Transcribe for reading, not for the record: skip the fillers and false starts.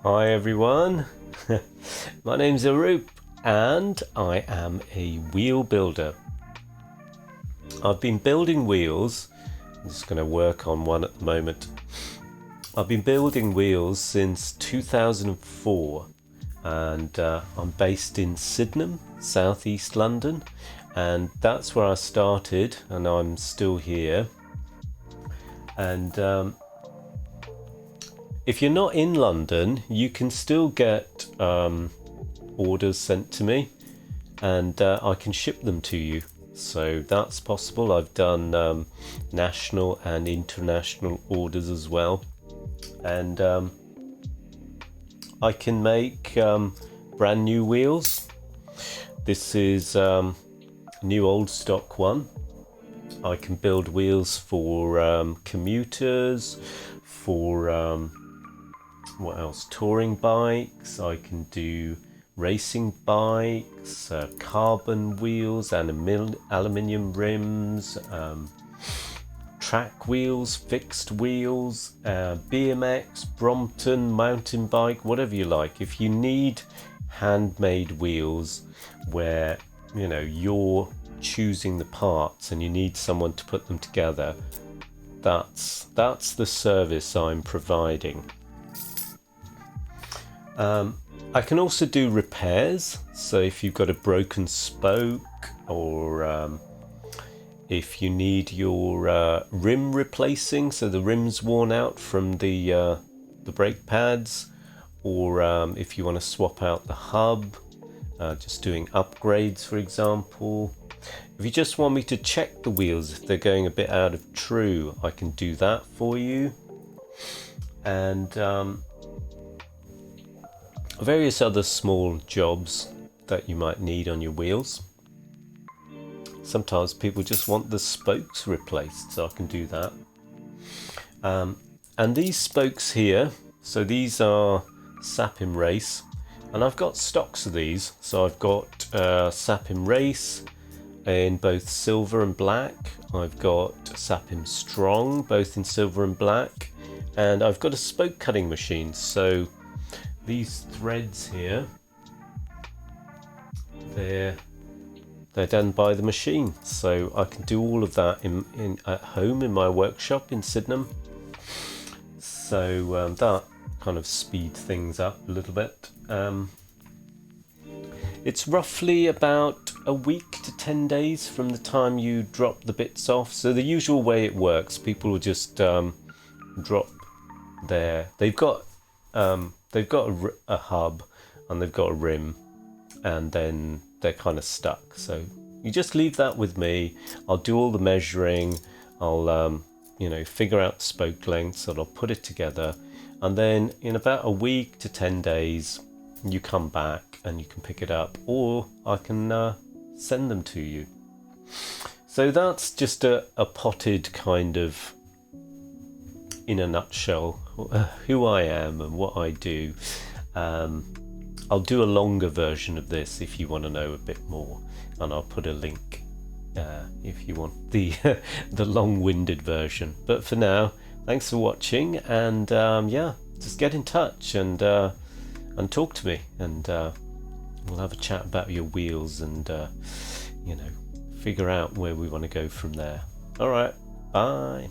Hi everyone, my name's Arup and I am a wheel builder. I've been building wheels, I'm just going to work on one at the moment. I've been building wheels since 2004 and I'm based in Sydenham, southeast London, and that's where I started and I'm still here. And if you're not in London, you can still get orders sent to me and I can ship them to you. So that's possible. I've done national and international orders as well. And I can make brand new wheels. This is new old stock one. I can build wheels for commuters, for what else? Touring bikes. I can do racing bikes, carbon wheels, and aluminium rims, track wheels, fixed wheels, BMX, Brompton, mountain bike, whatever you like. If you need handmade wheels where you're choosing the parts and you need someone to put them together, that's the service I'm providing. I can also do repairs, so if you've got a broken spoke or if you need your rim replacing, so the rim's worn out from the brake pads, or if you want to swap out the hub, just doing upgrades for example. If you just want me to check the wheels if they're going a bit out of true, I can do that for you. And various other small jobs that you might need on your wheels. Sometimes people just want the spokes replaced, so I can do that. And these spokes here, so these are Sapim Race, and I've got stocks of these. So I've got Sapim Race in both silver and black. I've got Sapim Strong, both in silver and black, and I've got a spoke cutting machine. So these threads here, they're done by the machine, so I can do all of that in at home in my workshop in Sydenham. So that kind of speeds things up a little bit. It's roughly about a week to 10 days from the time you drop the bits off. So the usual way it works, people will just drop they've got a hub and they've got a rim, and then they're kind of stuck. So you just leave that with me. I'll do all the measuring. I'll figure out the spoke lengths, and I'll put it together. And then in about a week to 10 days, you come back and you can pick it up, or I can send them to you. So that's just a potted kind of, in a nutshell, who I am and what I do. I'll do a longer version of this if you want to know a bit more, and I'll put a link if you want the the long-winded version. But for now, thanks for watching, and just get in touch and talk to me, and we'll have a chat about your wheels and figure out where we want to go from there. All right, bye.